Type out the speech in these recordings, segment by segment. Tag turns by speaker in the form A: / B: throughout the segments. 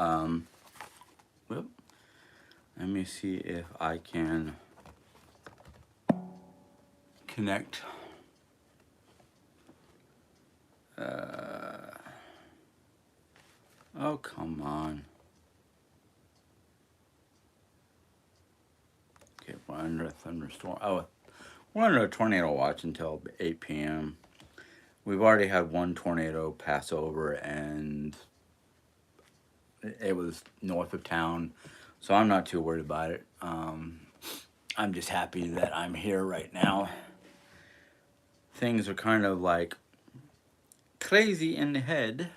A: Well, let me see if I can connect. Oh, come on. Okay, we're under a thunderstorm. Oh, we're under a tornado watch until 8 p.m. We've already had one tornado pass over, and it was north of town, so I'm not too worried about it. I'm just happy that I'm here right now. Things are kind of like crazy in the head,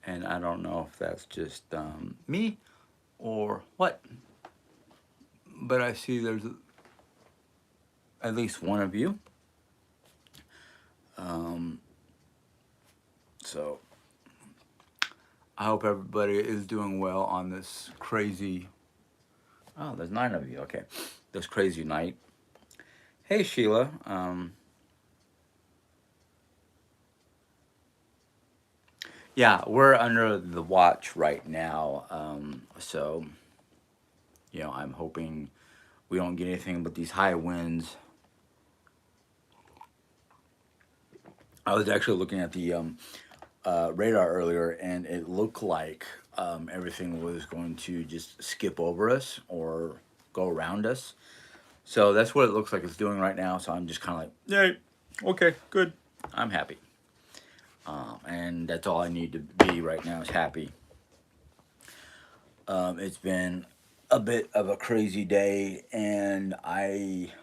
A: and I don't know if that's just me or what. But I see there's at least one of you. Um, so I hope everybody is doing well on this crazy. Oh, there's 9 of you. Okay, this crazy night. Hey Sheila. Yeah, we're under the watch right now. So I'm hoping we don't get anything but these high winds. I was actually looking at the radar earlier, and it looked like everything was going to just skip over us or go around us. So that's what it looks like it's doing right now. So I'm just kind of like, yay, okay, good. I'm happy. And that's all I need to be right now is happy. It's been a bit of a crazy day, and I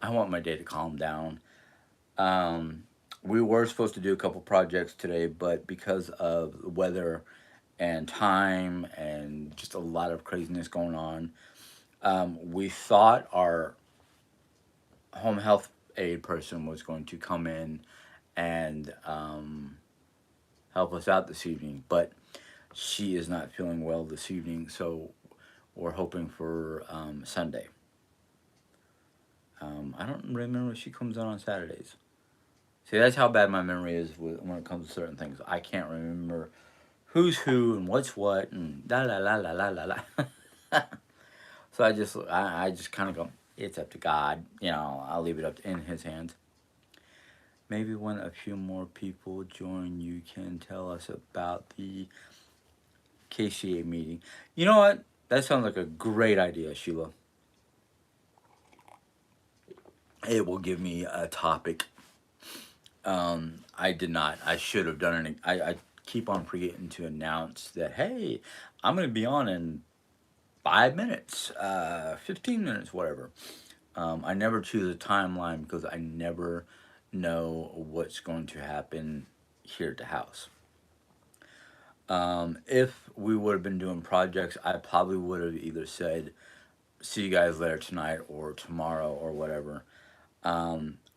A: want my day to calm down. Um, we were supposed to do a couple projects today, but because of the weather and time and just a lot of craziness going on, we thought our home health aide person was going to come in and help us out this evening, but she is not feeling well this evening, so we're hoping for Sunday. I don't remember if she comes on Saturdays. See, that's how bad my memory is when it comes to certain things. I can't remember who's who and what's what and la la la la la la la. So I just kind of go, it's up to God. I'll leave it up in His hands. Maybe when a few more people join, you can tell us about the KCA meeting. You know what? That sounds like a great idea, Sheila. It will give me a topic. I did not. I should have done it. I keep on forgetting to announce that, hey, I'm going to be on in 5 minutes, 15 minutes, whatever. I never choose a timeline because I never know what's going to happen here at the house. If we would have been doing projects, I probably would have either said, see you guys later tonight or tomorrow or whatever.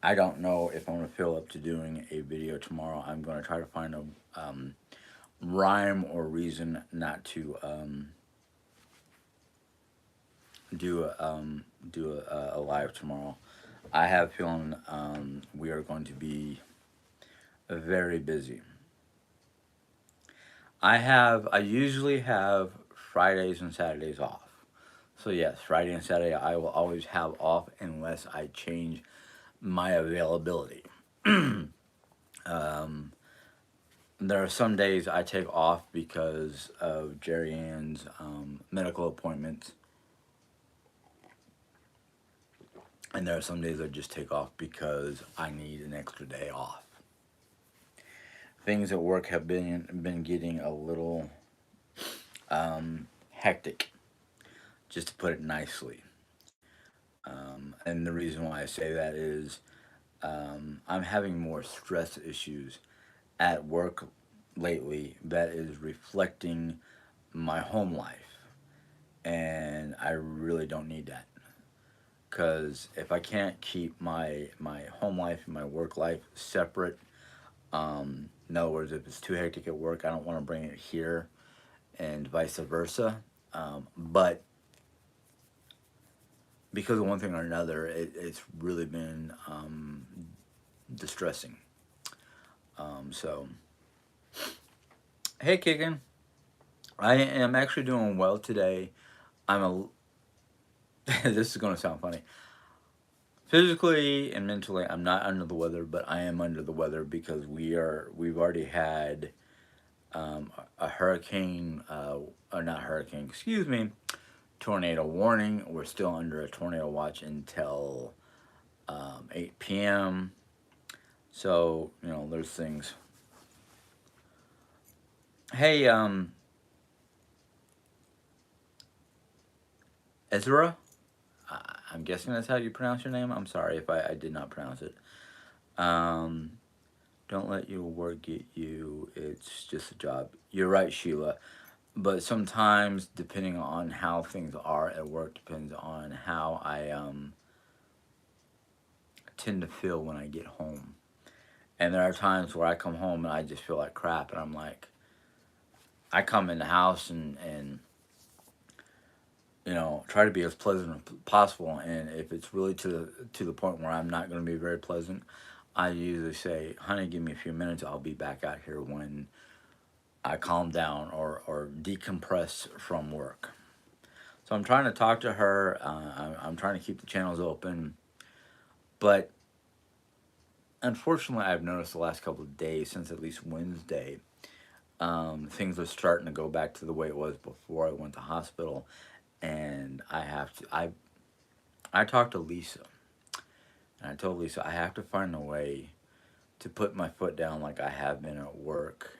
A: I don't know if I'm going to feel up to doing a video tomorrow. I'm going to try to find a rhyme or reason not to do a live tomorrow. I have a feeling we are going to be very busy. I usually have Fridays and Saturdays off. So yes, Friday and Saturday I will always have off unless I change my availability. um, there are some days I take off because of Jerry Ann's medical appointments, and there are some days I just take off because I need an extra day off. Things at work have been getting a little hectic, just to put it nicely. And the reason why I say that is I'm having more stress issues at work lately that is reflecting my home life, and I really don't need that. Because if I can't keep my home life and my work life separate, in other words, if it's too hectic at work, I don't want to bring it here, and vice versa. But because of one thing or another, it's really been distressing. So, hey, Kickin, I am actually doing well today. I'm a. This is going to sound funny. Physically and mentally, I'm not under the weather, but I am under the weather because we've already had a hurricane, or not hurricane, excuse me, tornado warning. We're still under a tornado watch until 8 p.m. So, there's things. Hey, Ezra, I'm guessing that's how you pronounce your name. I'm sorry if I did not pronounce it. Um, don't let your work get you. It's just a job. You're right, Sheila. But sometimes, depending on how things are at work, depends on how I tend to feel when I get home. And there are times where I come home and I just feel like crap, and I'm like, I come in the house and try to be as pleasant as possible. And if it's really to the point where I'm not going to be very pleasant, I usually say, "Honey, give me a few minutes. I'll be back out here when I calm down or decompress from work." So I'm trying to talk to her. I'm trying to keep the channels open, but unfortunately, I've noticed the last couple of days, since at least Wednesday, things are starting to go back to the way it was before I went to hospital, and I have to. I talked to Lisa, and I told Lisa I have to find a way to put my foot down like I have been at work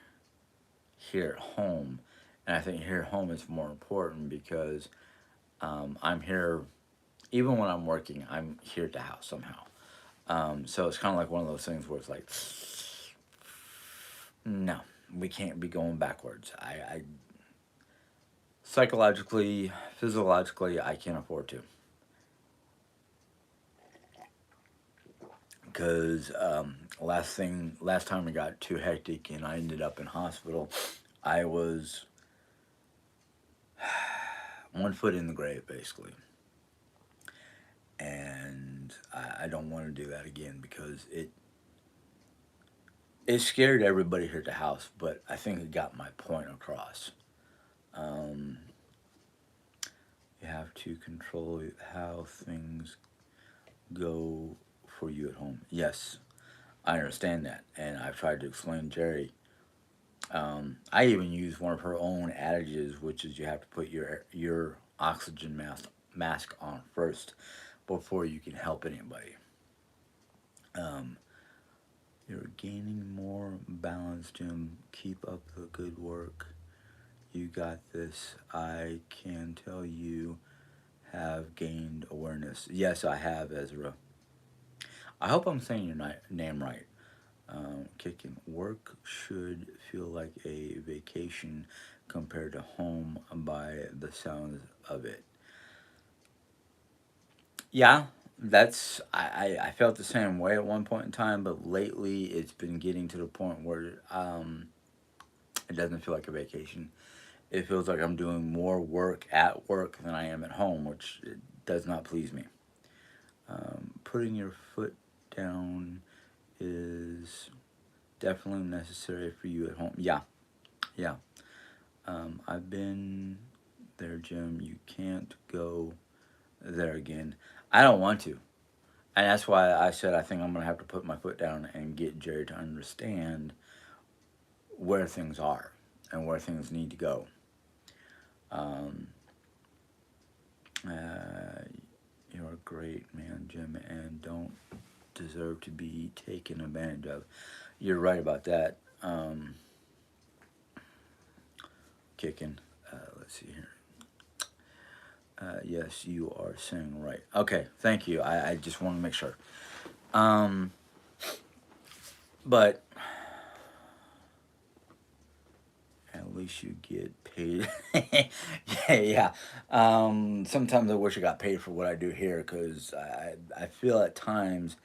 A: here at home, and I think here at home is more important because I'm here. Even when I'm working, I'm here at the house somehow. So it's kind of like one of those things where it's like, no, we can't be going backwards. I psychologically, physiologically, I can't afford to, because last time it got too hectic and I ended up in hospital. I was one foot in the grave basically, and I don't want to do that again because it scared everybody here at the house, but I think it got my point across. Um, you have to control how things go for you at home. Yes, I understand that, and I've tried to explain to Jerry. I even use one of her own adages, which is you have to put your oxygen mask on first before you can help anybody. Um, you're gaining more balance, Jim. Keep up the good work. You got this. I can tell you have gained awareness. Yes, I have, Ezra. I hope I'm saying your name right. Kicking work should feel like a vacation compared to home by the sounds of it. Yeah, I felt the same way at one point in time, but lately it's been getting to the point where it doesn't feel like a vacation. It feels like I'm doing more work at work than I am at home, which does not please me. Putting your foot down is definitely necessary for you at home. Yeah, yeah. I've been there, Jim. You can't go there again. I don't want to. And that's why I said I think I'm going to have to put my foot down and get Jerry to understand where things are and where things need to go. Um, uh, you're a great man, Jim, and don't deserve to be taken advantage of. You're right about that. Kicking. Let's see here. Yes, you are saying right. Okay, thank you. I just want to make sure. Um, but at least you get paid. Yeah, yeah. Sometimes I wish I got paid for what I do here because I feel at times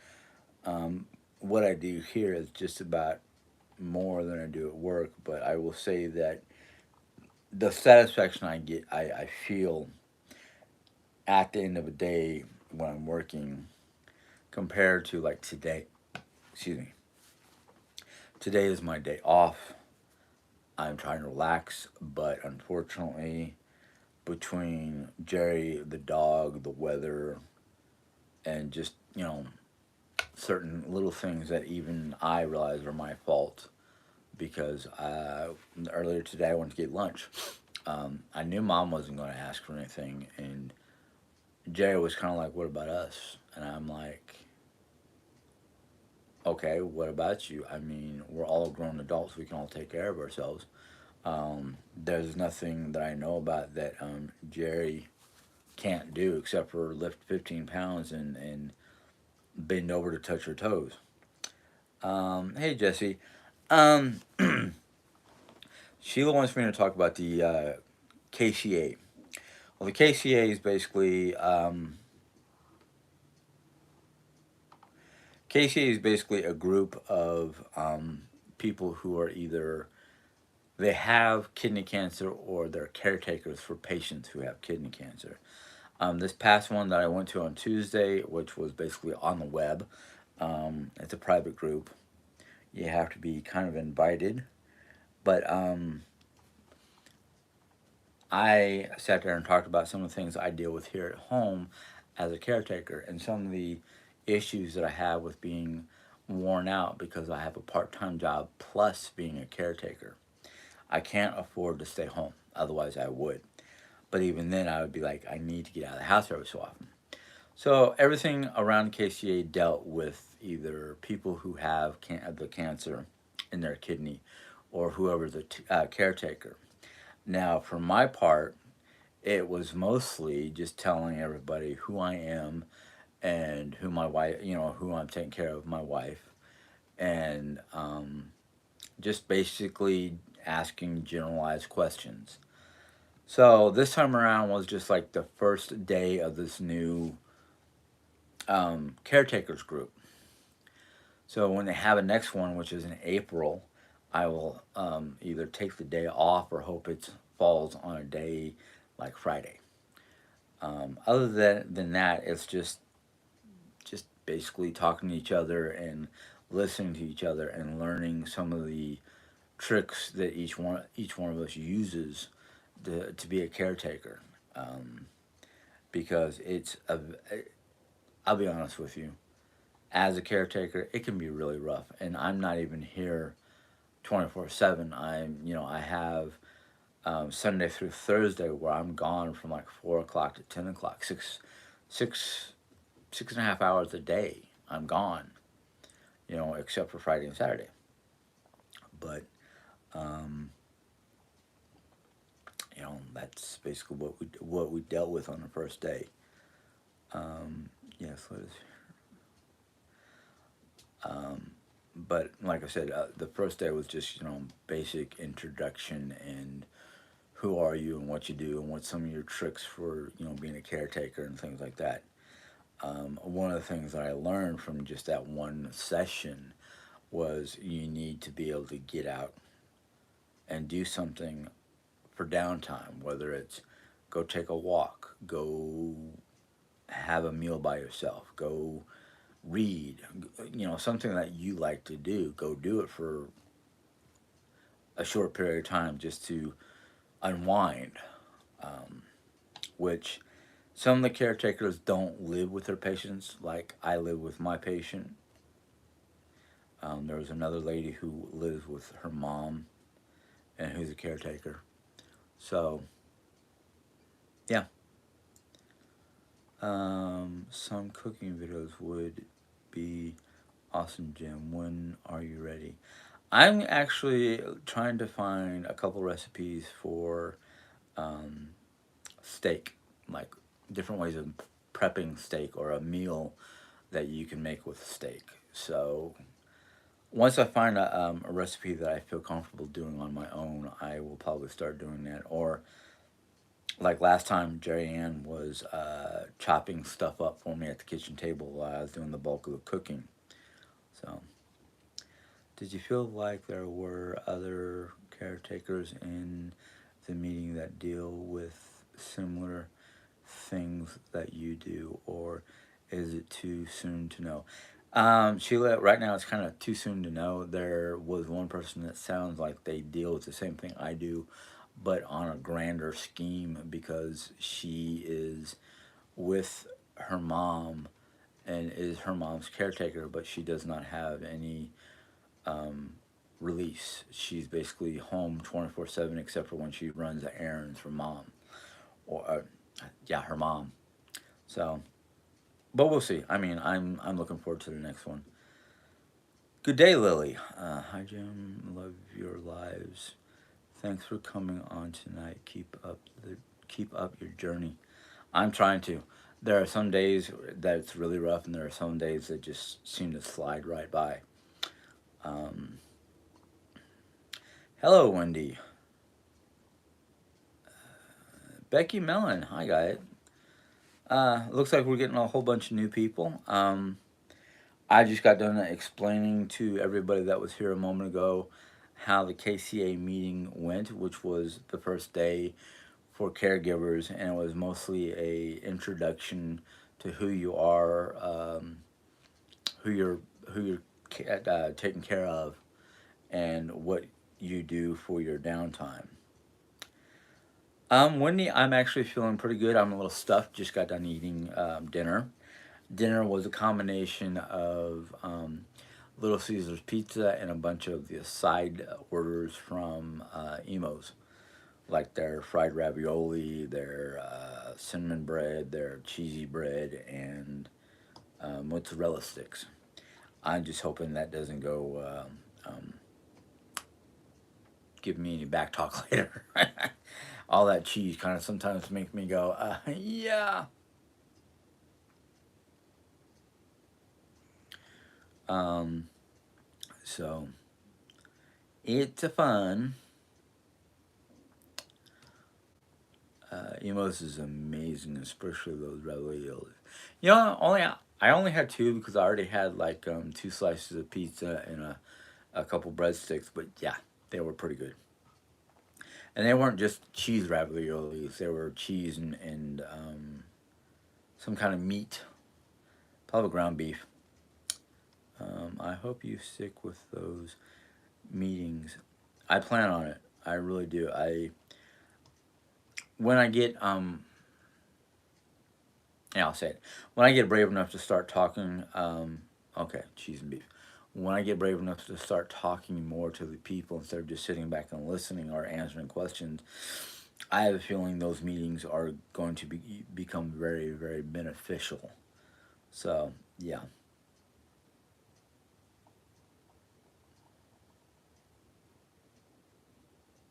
A: what I do here is just about more than I do at work. But I will say that the satisfaction I get, I feel at the end of the day when I'm working compared to like today. Excuse me. Today is my day off. I'm trying to relax, but unfortunately, between Jerry, the dog, the weather, and just, certain little things that even I realize are my fault because earlier today I went to get lunch. I knew mom wasn't going to ask for anything, and Jerry was kind of like, "What about us?" And I'm like, "Okay, what about you? I mean, we're all grown adults. We can all take care of ourselves." There's nothing that I know about that Jerry can't do except for lift 15 pounds and bend over to touch her toes. Hey, Jesse. Um, Sheila wants me to talk about the KCA. Well, the KCA is basically a group of people who are either they have kidney cancer or they're caretakers for patients who have kidney cancer. This past one that I went to on Tuesday, which was basically on the web, it's a private group. You have to be kind of invited, but I sat there and talked about some of the things I deal with here at home as a caretaker and some of the issues that I have with being worn out because I have a part time job plus being a caretaker. I can't afford to stay home, otherwise, I would. But even then, I would be like, I need to get out of the house every so often. So, everything around KCA dealt with either people who have the cancer in their kidney or whoever the caretaker. Now, for my part, it was mostly just telling everybody who I am and who my wife, who I'm taking care of, my wife, and just basically asking generalized questions. So this time around was just like the first day of this new caretakers group. So when they have a next one, which is in April, I will either take the day off or hope it falls on a day like Friday. Other than that, it's just basically talking to each other and listening to each other and learning some of the tricks that each one of us uses to be a caretaker. Um, because I'll be honest with you, as a caretaker, it can be really rough, and I'm not even here 24/7. I have Sunday through Thursday where I'm gone from like 4 o'clock to 10 o'clock, six, 6.5 hours a day. I'm gone, except for Friday and Saturday. But um, that's basically what we dealt with on the first day. Yes, let us. Um, but like I said, the first day was just basic introduction and who are you and what you do and what's some of your tricks for being a caretaker and things like that. One of the things that I learned from just that one session was you need to be able to get out and do something for downtime, whether it's go take a walk, go have a meal by yourself, go read, something that you like to do, go do it for a short period of time just to unwind, which some of the caretakers don't live with their patients like I live with my patient. There was another lady who lives with her mom and who's a caretaker. So, yeah, some cooking videos would be awesome, Jim. When are you ready? I'm actually trying to find a couple recipes for um, steak, like different ways of prepping steak or a meal that you can make with steak. So once I find a recipe that I feel comfortable doing on my own, I will probably start doing that. Or like last time, Jerry Ann was chopping stuff up for me at the kitchen table while I was doing the bulk of the cooking. So, did you feel like there were other caretakers in the meeting that deal with similar things that you do, or is it too soon to know? Sheila, right now it's kind of too soon to know. There was one person that sounds like they deal with the same thing I do, but on a grander scheme because she is with her mom and is her mom's caretaker, but she does not have any um, release. She's basically home 24/7 except for when she runs the errands for mom. Or, yeah, her mom. So, but we'll see. I mean, I'm looking forward to the next one. Good day, Lily. Hi, Jim. Love your lives. Thanks for coming on tonight. Keep up your journey. I'm trying to. There are some days that it's really rough, and there are some days that just seem to slide right by. Um, Hello, Wendy. Becky Mellon. Hi, guys. Looks like we're getting a whole bunch of new people. I just got done explaining to everybody that was here a moment ago how the KCA meeting went, which was the first day for caregivers, and it was mostly a introduction to who you are, who you're who you're taking care of, and what you do for your downtime. Wendy, I'm actually feeling pretty good. I'm a little stuffed. Just got done eating dinner. Dinner was a combination of Little Caesars pizza and a bunch of the side orders from Emos, like their fried ravioli, their cinnamon bread, their cheesy bread, and mozzarella sticks. I'm just hoping that doesn't go give me any back talk later. All that cheese kind of sometimes makes me go, yeah. Um, so it's a fun. Emos is amazing, especially those ravioli. You know, I only had two because I already had like two slices of pizza and a couple breadsticks. But yeah, they were pretty good, and they weren't just cheese raviolis. They were cheese and some kind of meat, probably ground beef. I hope you stick with those meetings. I plan on it. I really do. I when I get yeah, I'll say it. When I get brave enough to start talking, okay, cheese and beef. When I get brave enough to start talking more to the people instead of just sitting back and listening or answering questions, I have a feeling those meetings are going to become very, very beneficial. So, yeah,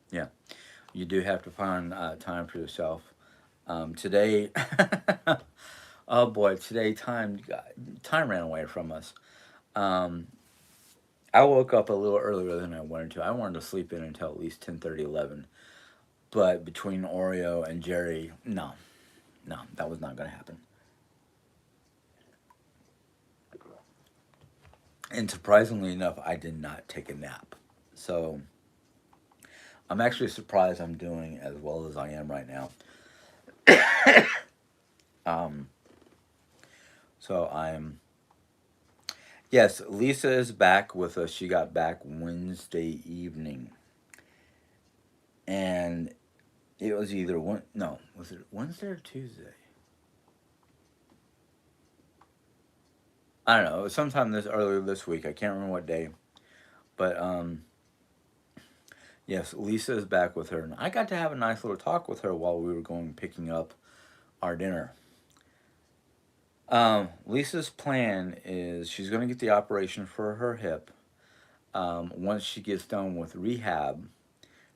A: yeah. You do have to find time for yourself. Today, oh boy, today time ran away from us. Um, I woke up a little earlier than I wanted to. I wanted to sleep in until at least 10:30, 11. But between Oreo and Jerry, no, no, that was not going to happen. And surprisingly enough, I did not take a nap. So I'm actually surprised I'm doing as well as I am right now. Um, so I'm, yes, Lisa is back with us. She got back Wednesday evening. And it was either one, no, was it Wednesday or Tuesday? I don't know. It was sometime this earlier this week. I can't remember what day. But yes, Lisa is back with her, and I got to have a nice little talk with her while we were going picking up our dinner. Lisa's plan is she's going to get the operation for her hip once she gets done with rehab,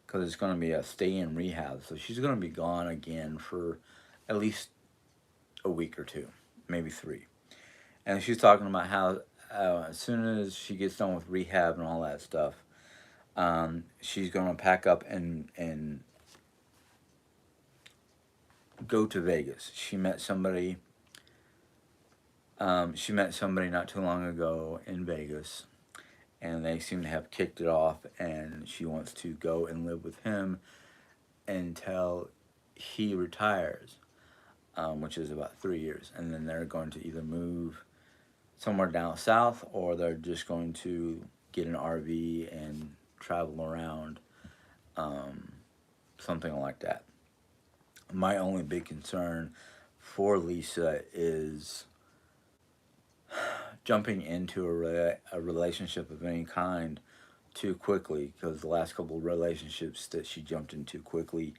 A: because it's going to be a stay in rehab. So she's going to be gone again for at least a week or two, maybe three. And she's talking about how as soon as she gets done with rehab and all that stuff, she's going to pack up and go to Vegas. She met somebody not too long ago in Vegas, and they seem to have kicked it off. And she wants to go and live with him until he retires, which is about 3 years, and then they're going to either move somewhere down south, or they're just going to get an RV and travel around, um, something like that. My only big concern for Lisa is jumping into a relationship of any kind too quickly, because the last couple of relationships that she jumped into quickly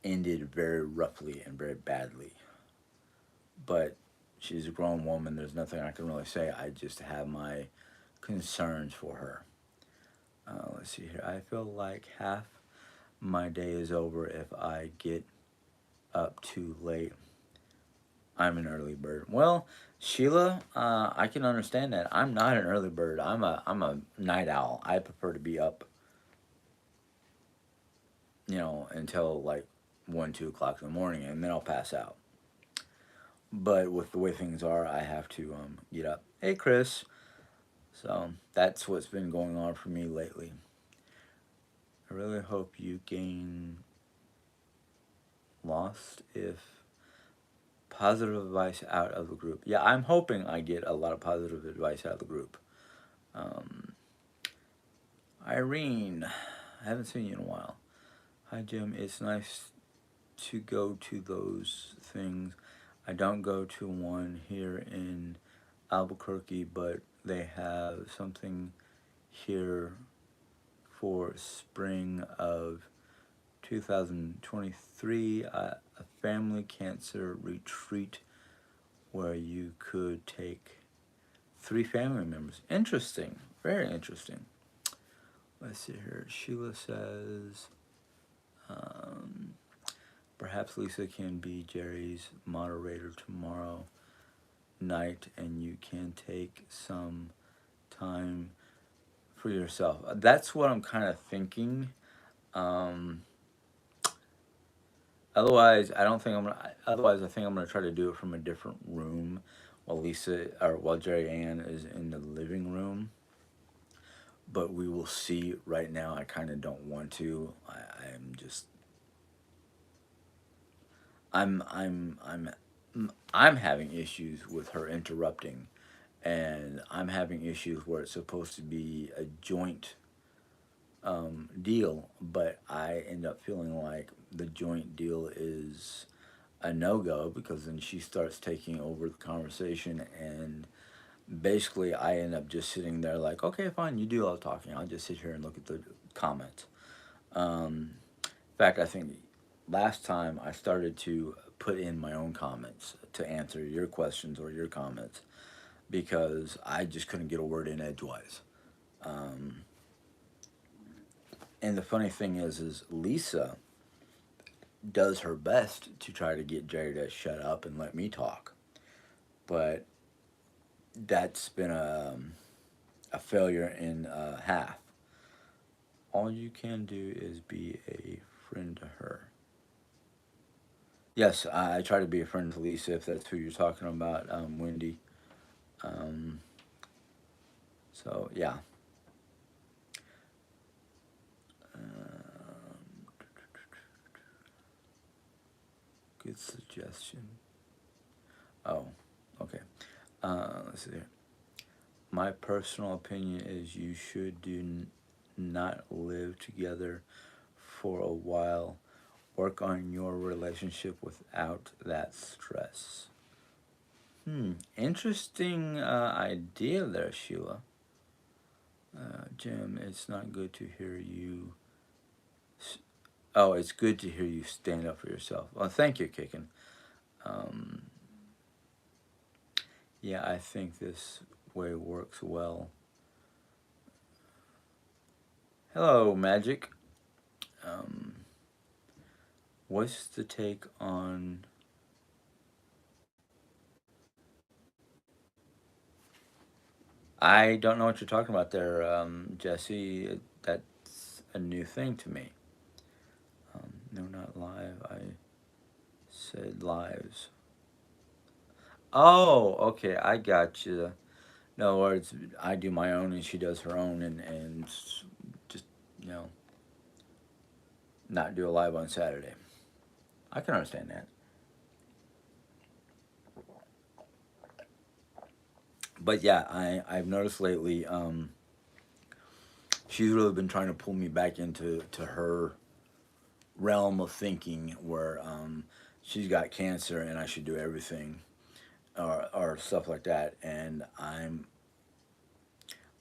A: ended very roughly and very badly. But she's a grown woman. There's nothing I can really say. I just have my concerns for her. Let's see here. I feel like half my day is over if I get up too late. I'm an early bird. Well, Sheila, I can understand that. I'm not an early bird. I'm a night owl. I prefer to be up, until like 1, 2 o'clock in the morning, and then I'll pass out. But with the way things are, I have to get up. Hey, Chris. So that's what's been going on for me lately. I really hope you gain lost if positive advice out of the group. Yeah, I'm hoping I get a lot of positive advice out of the group. Um, Irene, I haven't seen you in a while. Hi, Jim. It's nice to go to those things. I don't go to one here in Albuquerque, but they have something here for spring of 2023, a family cancer retreat where you could take 3 family members. Interesting, very interesting. Let's see here. Sheila says, um, perhaps Lisa can be Jerry's moderator tomorrow night and you can take some time for yourself. That's what I'm kind of thinking. Um, Otherwise, I don't think I'm gonna. Otherwise, I think I'm gonna try to do it from a different room, while Jerry Ann is in the living room. But we will see. Right now, I kind of don't want to. I'm just. I'm having issues with her interrupting, and I'm having issues where it's supposed to be a joint deal, but I end up feeling like the joint deal is a no go, because then she starts taking over the conversation, and basically I end up just sitting there like, okay, fine, you do all the talking. I'll just sit here and look at the comments. In fact, I think last time I started to put in my own comments to answer your questions or your comments, because I just couldn't get a word in edgewise. Um, and the funny thing is Lisa does her best to try to get Jerry to shut up and let me talk, but that's been a failure in half. All you can do is be a friend to her. Yes, I try to be a friend to Lisa, if that's who you're talking about, Wendy. Um, so, yeah. Um, Good suggestion. Oh, okay. Let's see here. My personal opinion is you should not live together for a while. Work on your relationship without that stress. Interesting idea there, Sheila. Jim, it's not good to hear you. Oh, it's good to hear you stand up for yourself. Well, thank you, Kicken. Um, yeah, I think this way works well. Hello, Magic. Um, what's the take on? I don't know what you're talking about there, Jesse. That's a new thing to me. No, not live. I said lives. Oh, okay. I got you. In other words, I do my own and she does her own, and just, you know, not do a live on Saturday. I can understand that. But yeah, I've noticed lately, she's really been trying to pull me back into her realm of thinking where she's got cancer and I should do everything or stuff like that. And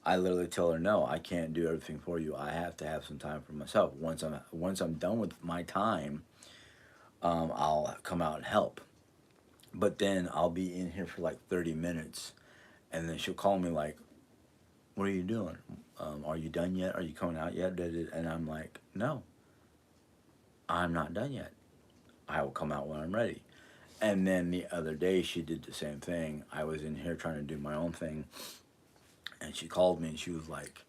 A: I literally tell her, no, I can't do everything for you. I have to have some time for myself. Once I'm done with my time, I'll come out and help. But then I'll be in here for like 30 minutes, and then she'll call me like, "What are you doing? Are you done yet? Are you coming out yet?" And I'm like, "No, I'm not done yet. I will come out when I'm ready." And then the other day she did the same thing. I was in here trying to do my own thing, and she called me and she was like,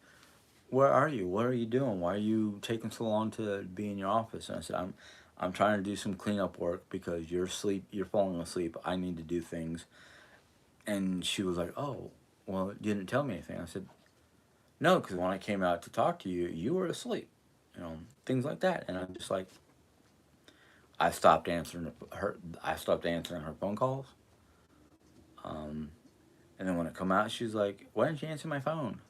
A: "Where are you? What are you doing? Why are you taking so long to be in your office?" And I said, I'm trying to do some cleanup work because you're falling asleep. I need to do things." And she was like, "Oh, well, you didn't tell me anything." I said, "No, because when I came out to talk to you, you were asleep." Things like that. And I'm just like, I stopped answering her. I stopped answering her phone calls. Um, and then when it come out, she's like, "Why didn't you answer my phone?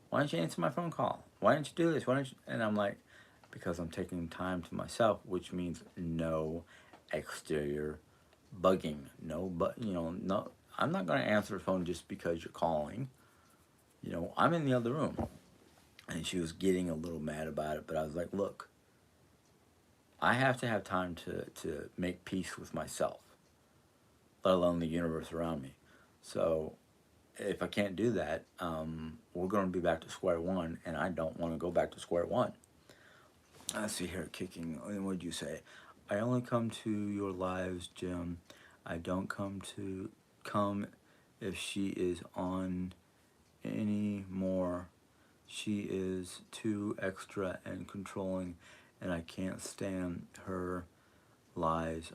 A: Why didn't you answer my phone call? Why didn't you do this? Why didn't you?" And I'm like, "Because I'm taking time to myself, which means no exterior bugging. No, but no, I'm not going to answer the phone just because you're calling. I'm in the other room." And she was getting a little mad about it, but I was like, "Look, I have to have time to make peace with myself, let alone the universe around me. So if I can't do that, we're going to be back to square one, and I don't want to go back to square one." I see her kicking. What would you say? "I only come to your lives, Jim. I don't come if she is on anymore. She is too extra and controlling, and I can't stand her lies.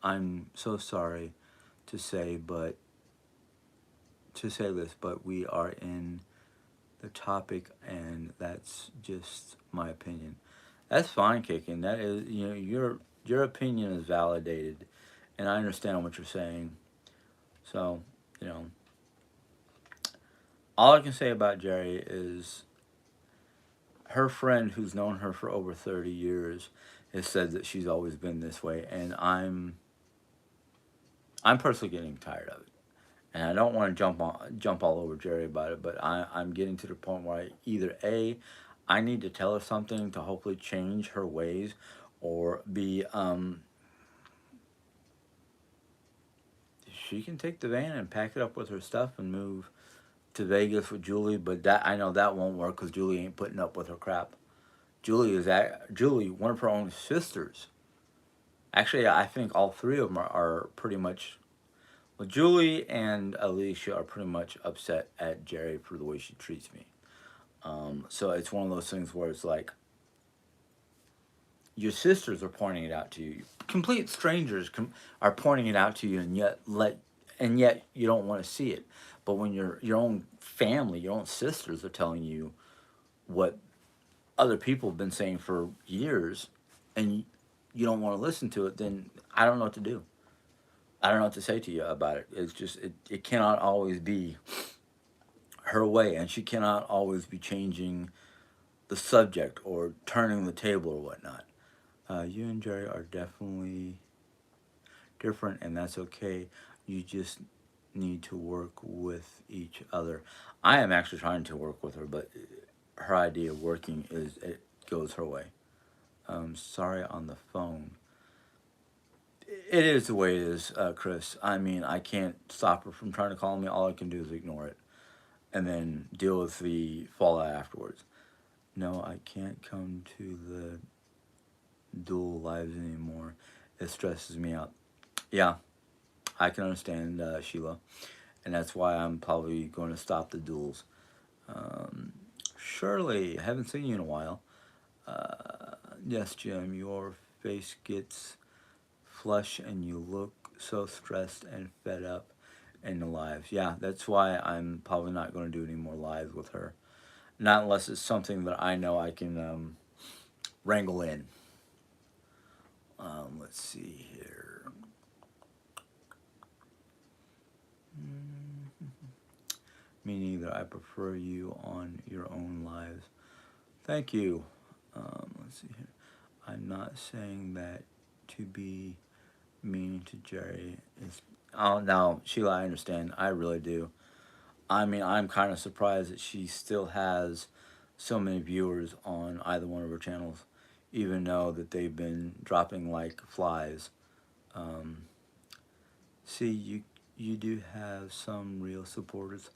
A: I'm so sorry to say, but to say this, but we are in the topic, and that's just my opinion." That's fine, kicking. That is, your opinion is validated, and I understand what you're saying. So, you know, all I can say about Jerry is her friend, who's known her for over 30 years, has said that she's always been this way, and I'm personally getting tired of it. And I don't want to jump all over Jerry about it, but I'm getting to the point where I need to tell her something to hopefully change her ways, or B, she can take the van and pack it up with her stuff and move to Vegas with Julie. But that, I know that won't work because Julie ain't putting up with her crap. Julie, one of her own sisters. Actually, I think all three of them are pretty much. Well, Julie and Alicia are pretty much upset at Jerry for the way she treats me. So it's one of those things where it's like your sisters are pointing it out to you. Complete strangers are pointing it out to you, and yet you don't want to see it. But when your own family, your own sisters are telling you what other people have been saying for years, and you don't want to listen to it, then I don't know what to do. I don't know what to say to you about it. It's just it cannot always be her way, and she cannot always be changing the subject or turning the table or whatnot. You and Jerry are definitely different, and that's okay. You just need to work with each other. I am actually trying to work with her, but her idea of working is it goes her way. Sorry on the phone. It is the way it is, Chris. I mean, I can't stop her from trying to call me. All I can do is ignore it and then deal with the fallout afterwards. "No, I can't come to the dual lives anymore. It stresses me out." Yeah, I can understand, Sheila, and that's why I'm probably going to stop the duels. Um, Shirley, I haven't seen you in a while. Yes, Jim, your face gets flush and you look so stressed and fed up in the lives. Yeah, that's why I'm probably not going to do any more lives with her. Not unless it's something that I know I can wrangle in. Let's see here. Me neither. I prefer you on your own lives. Thank you. Let's see here. I'm not saying that to be mean to Jerry is. Oh, no, Sheila, I understand. I really do. I mean, I'm kind of surprised that she still has so many viewers on either one of her channels, even though that they've been dropping like flies. Um, See, you do have some real supporters.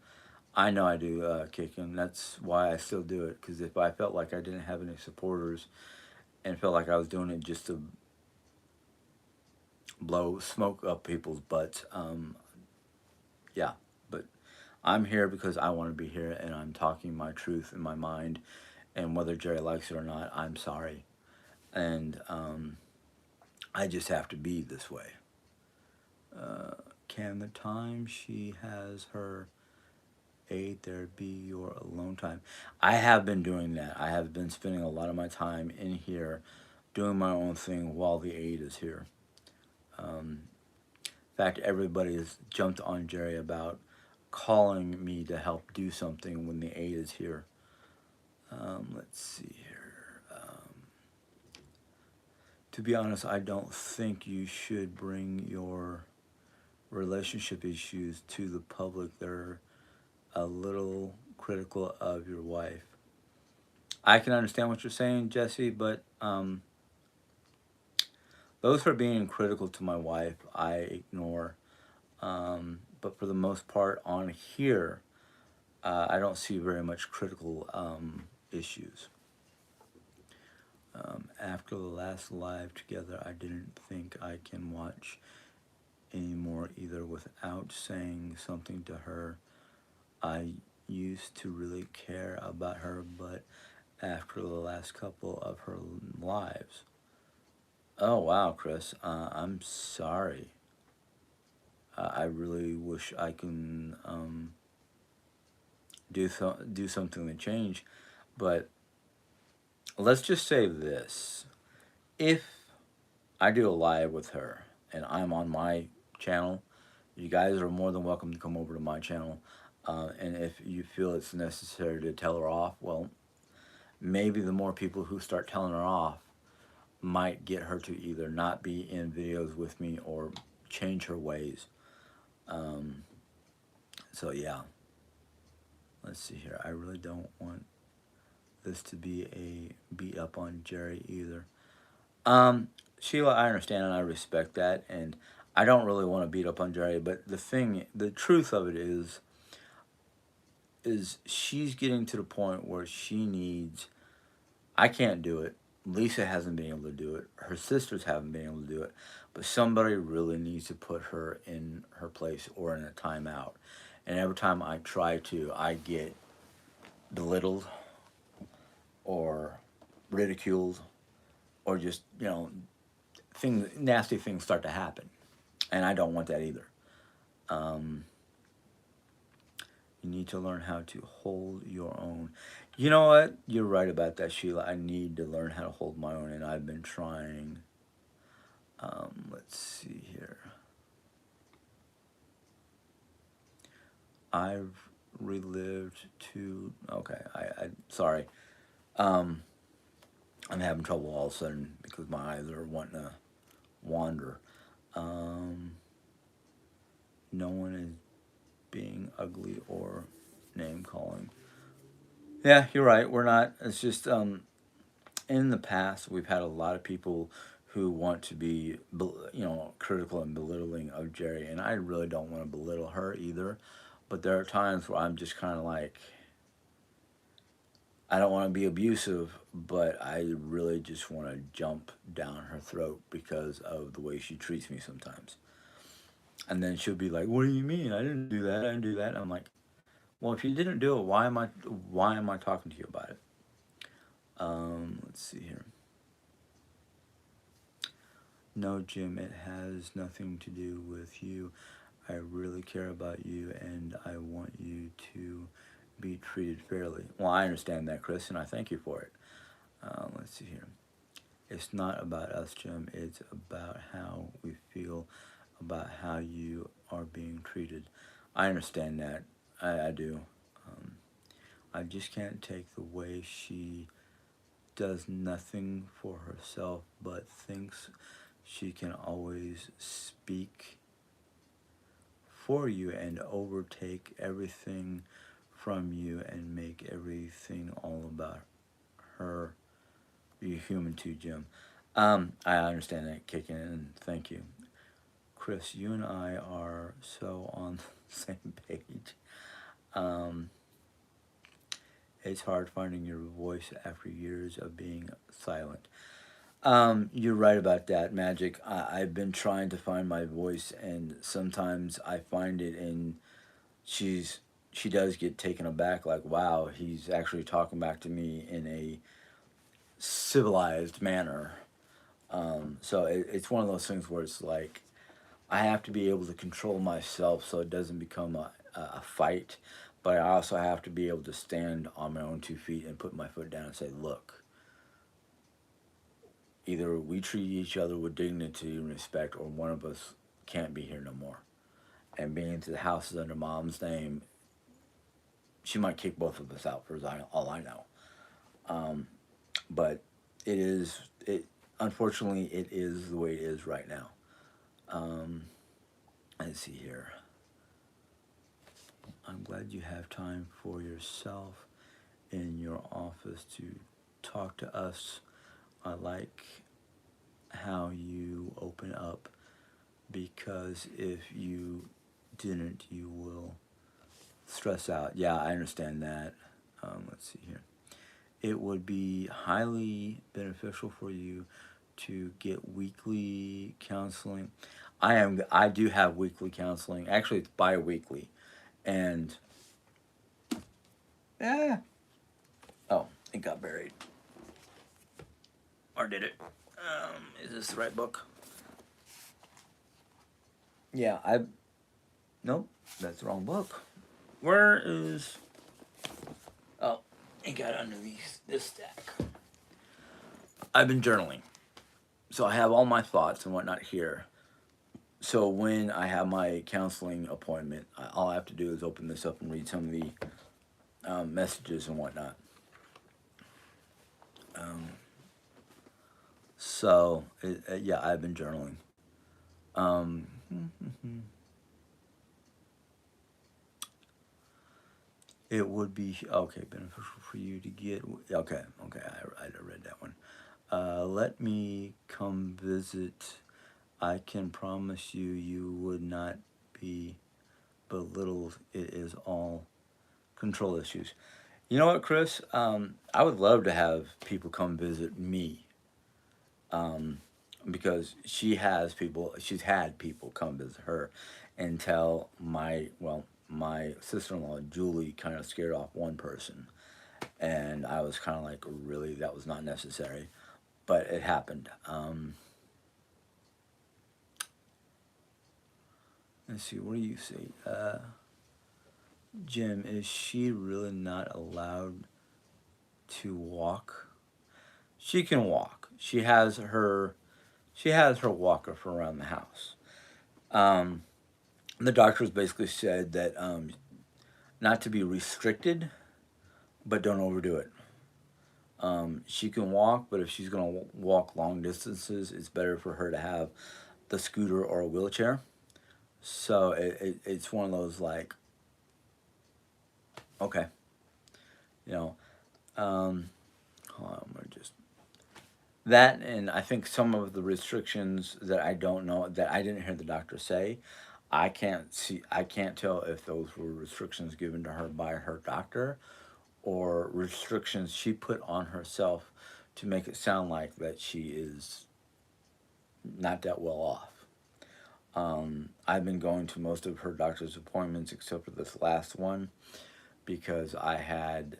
A: I know I do, Kickin. That's why I still do it. Because if I felt like I didn't have any supporters and felt like I was doing it just to blow smoke up people's butts, yeah. But I'm here because I want to be here, and I'm talking my truth in my mind. And whether Jerry likes it or not, I'm sorry. And I just have to be this way. Can the time she has her aid there be your alone time? I have been doing that. I have been spending a lot of my time in here doing my own thing while the aid is here. In fact, everybody has jumped on Jerry about calling me to help do something when the aid is here. Let's see here. To be honest, I don't think you should bring your relationship issues to the public. They're a little critical of your wife. I can understand what you're saying, Jesse, but those who are being critical to my wife, I ignore. But for the most part, on here, I don't see very much critical issues. After the last live together, I didn't think I can watch anymore either without saying something to her. I used to really care about her, but after the last couple of her lives. Oh, wow, Chris. I'm sorry. I really wish I can do something to change, but let's just say this: if I do a live with her and I'm on my channel, you guys are more than welcome to come over to my channel. And if you feel it's necessary to tell her off, well, maybe the more people who start telling her off might get her to either not be in videos with me or change her ways. So yeah, let's see here. I really don't want this to be a beat up on Jerry either. Sheila, I understand and I respect that, and I don't really want to beat up on Jerry, but the truth of it is she's getting to the point where she needs. I can't do it. Lisa hasn't been able to do it. Her sisters haven't been able to do it. But somebody really needs to put her in her place or in a timeout. And every time I try to, I get belittled or ridiculed or just, nasty things start to happen. And I don't want that either. You need to learn how to hold your own. You know what? You're right about that, Sheila. I need to learn how to hold my own, and I've been trying. Let's see here. I've relived to. Okay, I sorry. I'm having trouble all of a sudden because my eyes are wanting to wander. No one is being ugly or name calling. Yeah, you're right. We're not. It's just in the past we've had a lot of people who want to be critical and belittling of Jerry, and I really don't want to belittle her either. But there are times where I'm just kind of like, I don't want to be abusive, but I really just want to jump down her throat because of the way she treats me sometimes. And then she'll be like, "What do you mean? I didn't do that. I didn't do that." And I'm like, "Well, if you didn't do it, why am I talking to you about it?" Let's see here. No, Jim, it has nothing to do with you. I really care about you and I want you to be treated fairly. Well, I understand that, Chris, and I thank you for it. Let's see here. It's not about us, Jim. It's about how we feel about how you are being treated. I understand that. I do. I just can't take the way she does nothing for herself but thinks she can always speak for you and overtake everything from you and make everything all about her. You're human too, Jim. I understand that kicking in. Thank you. Chris, you and I are so on the same page. Um, it's hard finding your voice after years of being silent. You're right about that, Magic. I've been trying to find my voice, and sometimes I find it, and she does get taken aback. Like, wow, he's actually talking back to me in a civilized manner. So it's one of those things where it's like I have to be able to control myself so it doesn't become a fight, but I also have to be able to stand on my own 2 feet and put my foot down and say, look, either we treat each other with dignity and respect, or one of us can't be here no more. And being into the house is under mom's name, she might kick both of us out for all I know. Um, but it is it. Unfortunately, it is the way it is right now. Um, let's see here. I'm glad you have time for yourself in your office to talk to us. I like how you open up, because if you didn't, you will stress out. Yeah, I understand that. Let's see here. It would be highly beneficial for you to get weekly counseling. I do have weekly counseling. Actually, it's bi-weekly. And yeah. Oh, it got buried. Or did it? Is this the right book? Yeah, nope, that's the wrong book. Where is? Oh, it got under this stack. I've been journaling, so I have all my thoughts and whatnot here. So when I have my counseling appointment, all I have to do is open this up and read some of the messages and whatnot. Um, yeah, I've been journaling. Um, it would be okay beneficial for you to get. Okay, I read that one. Let me come visit. I can promise you, you would not be belittled. It is all control issues. You know what, Chris? I would love to have people come visit me, um, because she's had people come visit her and tell my sister-in-law, Julie, kind of scared off one person. And I was kind of like, really? That was not necessary. But it happened. Let's see, what do you say? Jim, is she really not allowed to walk? She can walk. She has her walker for around the house. Um, the doctors basically said that not to be restricted, but don't overdo it. She can walk, but if she's gonna walk long distances, it's better for her to have the scooter or a wheelchair. So it's one of those like, okay, you know, um, hold on, we're just that, and I think some of the restrictions that I don't know, that I didn't hear the doctor say, I can't tell if those were restrictions given to her by her doctor, or restrictions she put on herself to make it sound like that she is not that well off. I've been going to most of her doctor's appointments except for this last one, because I had,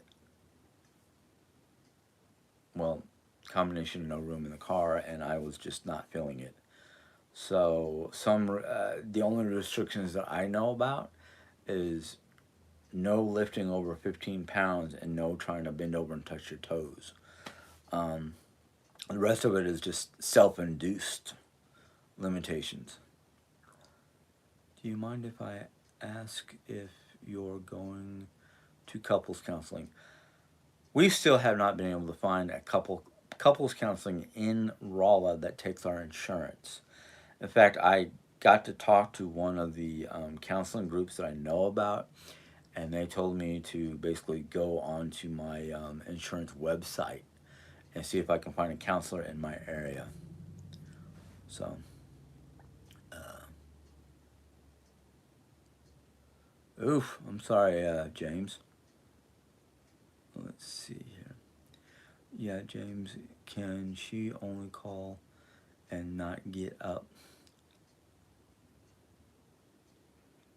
A: well, combination of no room in the car, and I was just not feeling it. So the only restrictions that I know about is no lifting over 15 pounds and no trying to bend over and touch your toes. Um, the rest of it is just self-induced limitations. Do you mind if I ask if you're going to couples counseling. We still have not been able to find a couples counseling in Rolla that takes our insurance. In fact, I got to talk to one of the counseling groups that I know about, and they told me to basically go onto my insurance website and see if I can find a counselor in my area. So, oof, I'm sorry, James. Let's see here. Yeah, James, can she only call and not get up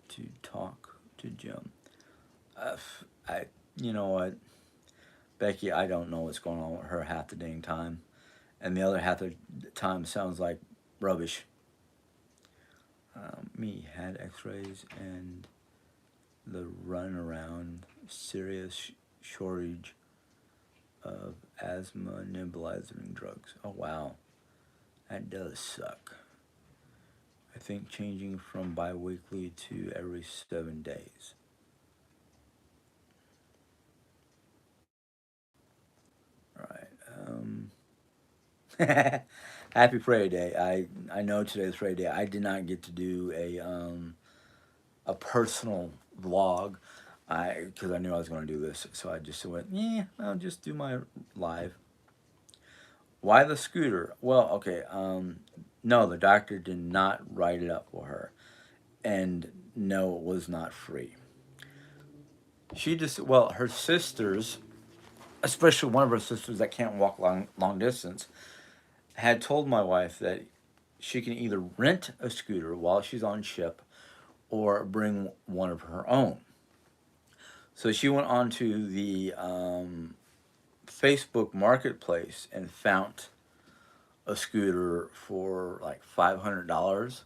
A: to talk to Jim? Uh, I, you know what, Becky, I don't know what's going on with her half the dang time, and the other half of the time sounds like rubbish. Me had X-rays and the run around serious shortage of asthma nebulizing drugs. Oh wow, that does suck. I think changing from bi-weekly to every 7 days. All right. Happy Friday Day. I know today's Friday Day. I did not get to do a personal vlog. Because I knew I was going to do this, so I just went, yeah, I'll just do my live. Why the scooter? Well, okay. No, the doctor did not write it up for her, and no, it was not free. She just, well, her sisters, especially one of her sisters that can't walk long distance, had told my wife that she can either rent a scooter while she's on ship or bring one of her own. So she went onto the Facebook Marketplace and found a scooter for like $500,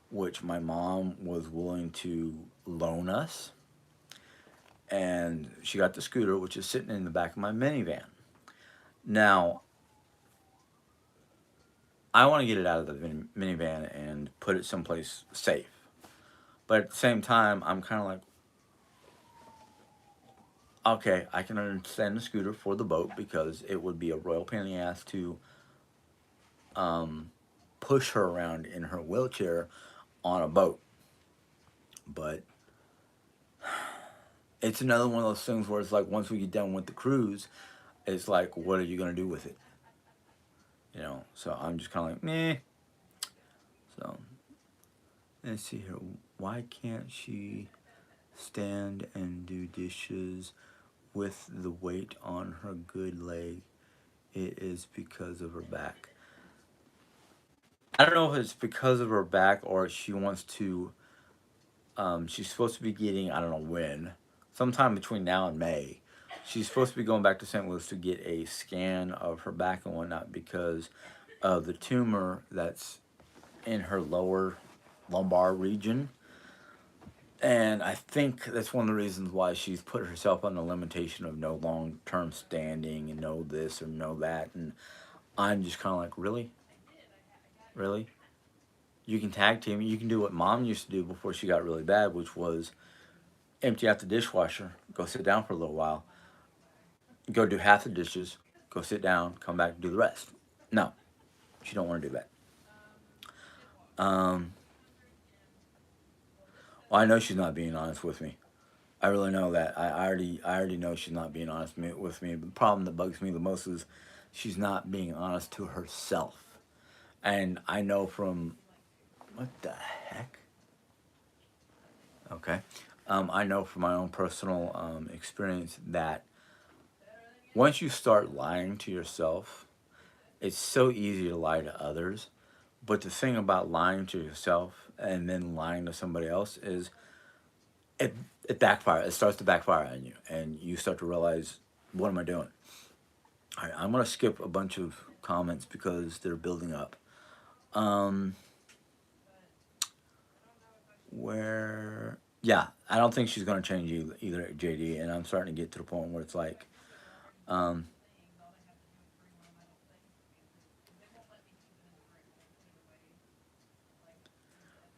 A: which my mom was willing to loan us. And she got the scooter, which is sitting in the back of my minivan. Now, I want to get it out of the minivan and put it someplace safe. But at the same time, I'm kind of like, okay, I can understand the scooter for the boat because it would be a royal pain in the ass to um, push her around in her wheelchair on a boat. But it's another one of those things where it's like once we get done with the cruise, it's like, what are you going to do with it? You know, so I'm just kind of like, meh. So let's see here. Why can't she stand and do dishes with the weight on her good leg? It is because of her back. I don't know if it's because of her back or she wants to. She's supposed to be getting, I don't know when, sometime between now and May. She's supposed to be going back to St. Louis to get a scan of her back and whatnot because of the tumor that's in her lower lumbar region. And I think that's one of the reasons why she's put herself on the limitation of no long term standing and no this or no that. And I'm just kind of like, really? Really? You can tag team. You can do what mom used to do before she got really bad, which was empty out the dishwasher, go sit down for a little while, go do half the dishes, go sit down, come back and do the rest. No, she don't want to do that. Um, well, I know she's not being honest with me. I really know that. I already know she's not being honest with me. The problem that bugs me the most is she's not being honest to herself. And I know from what the heck? Okay. I know from my own personal experience that once you start lying to yourself, it's so easy to lie to others. But the thing about lying to yourself and then lying to somebody else is it it backfires. It starts to backfire on you, and you start to realize, what am I doing? All right, I'm gonna skip a bunch of comments because they're building up. Um, where yeah, I don't think she's gonna change either, JD, and I'm starting to get to the point where it's like, um,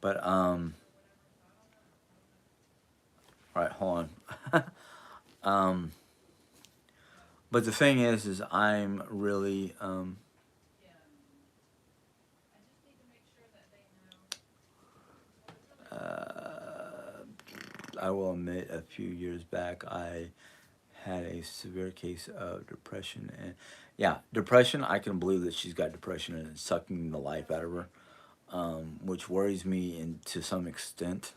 A: but all right, hold on. Um, but the thing is I'm really, uh, I will admit, a few years back, I had a severe case of depression. And yeah, depression, I can believe that she's got depression and it's sucking the life out of her, which worries me to some extent.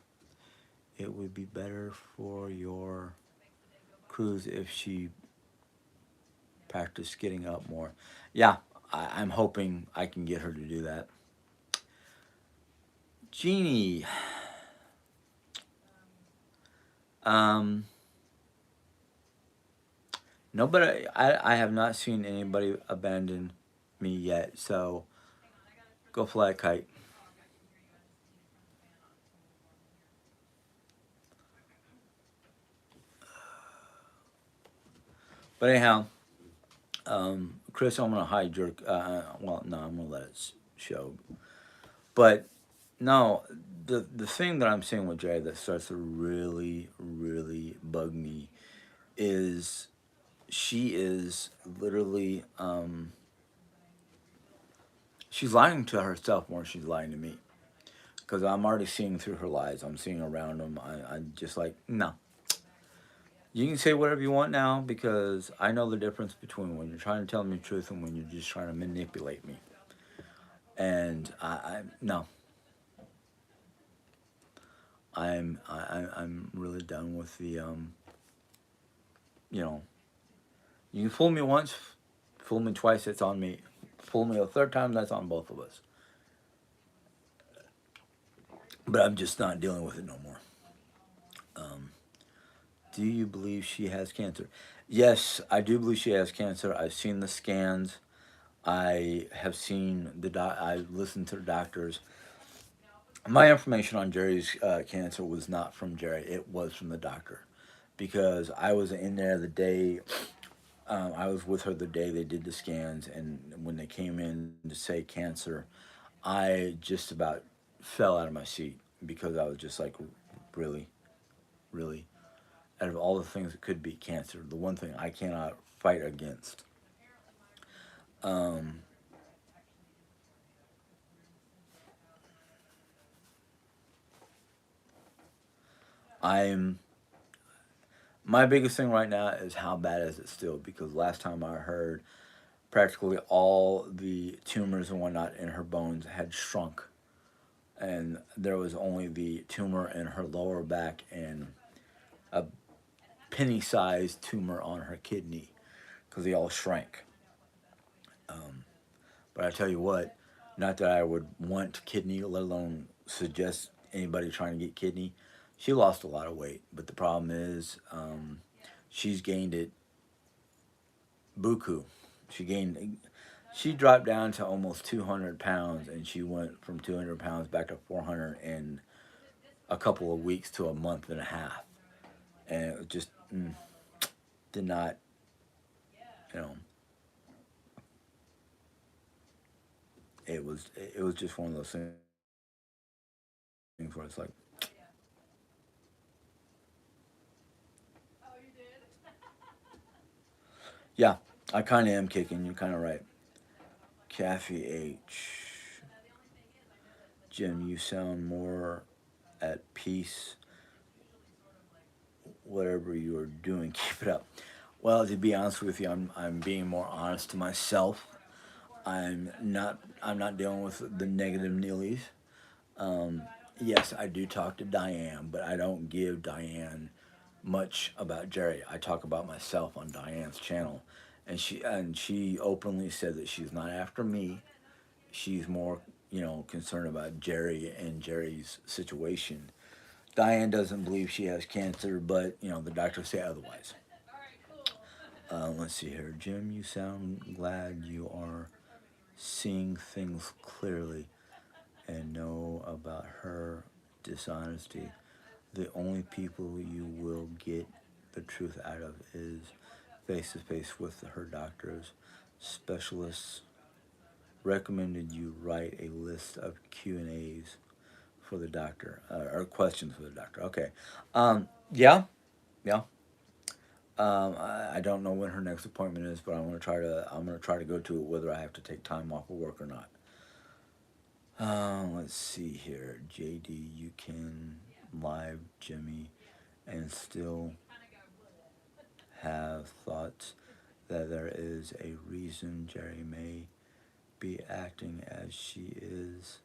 A: It would be better for your cruise if she practiced getting up more. Yeah, I'm hoping I can get her to do that. Jeannie, um, nobody, I have not seen anybody abandon me yet, so go fly a kite. But anyhow, Chris, I'm gonna hide your. Well, no, I'm gonna let it show. But no, the thing that I'm seeing with Jay that starts to really bug me is she is literally she's lying to herself more than she's lying to me. Because I'm already seeing through her lies. I'm seeing around them. I'm just like, no. You can say whatever you want now because I know the difference between when you're trying to tell me the truth and when you're just trying to manipulate me. And I no, I'm really done with the you know, you can fool me once, fool me twice, it's on me. Fool me a third time, that's on both of us. But I'm just not dealing with it no more. Um, do you believe she has cancer? Yes, I do believe she has cancer. I've seen the scans. I have seen I listened to the doctors. My information on Jerry's cancer was not from Jerry. It was from the doctor, because I was in there the day. I was with her the day they did the scans, and when they came in to say cancer, I just about fell out of my seat because I was just like, really, really. Out of all the things that could be cancer, the one thing I cannot fight against. Um, I'm My biggest thing right now is how bad is it still? Because last time I heard, practically all the tumors and whatnot in her bones had shrunk, and there was only the tumor in her lower back and a penny-sized tumor on her kidney because they all shrank. Um, but I tell you what, not that I would want kidney, let alone suggest anybody trying to get kidney. She lost a lot of weight, but the problem is she's gained it buku. She gained, she dropped down to almost 200 pounds, and she went from 200 pounds back to 400 in a couple of weeks to a month and a half. And it just did not, you know, it was just one of those things where it's like, yeah, I kind of am kicking. You're kind of right. Kathy H. Jim, you sound more at peace. Whatever you are doing, keep it up. Well, to be honest with you, I'm being more honest to myself. I'm not dealing with the negative Neelys. Um, yes, I do talk to Diane, but I don't give Diane much about Jerry. I talk about myself on Diane's channel, and she openly said that she's not after me. She's more, concerned about Jerry and Jerry's situation. Diane doesn't believe she has cancer, but the doctors say otherwise. Let's see here, Jim. You sound glad you are seeing things clearly and know about her dishonesty. The only people you will get the truth out of is face to face with her doctors. Specialists recommended you write a list of Q&As for the doctor, or questions for the doctor. Okay. Yeah, yeah. I don't know when her next appointment is, but I'm gonna try to go to it whether I have to take time off of work or not. Let's see here. JD, you can live Jimmy and still have thoughts that there is a reason Jerry may be acting as she is.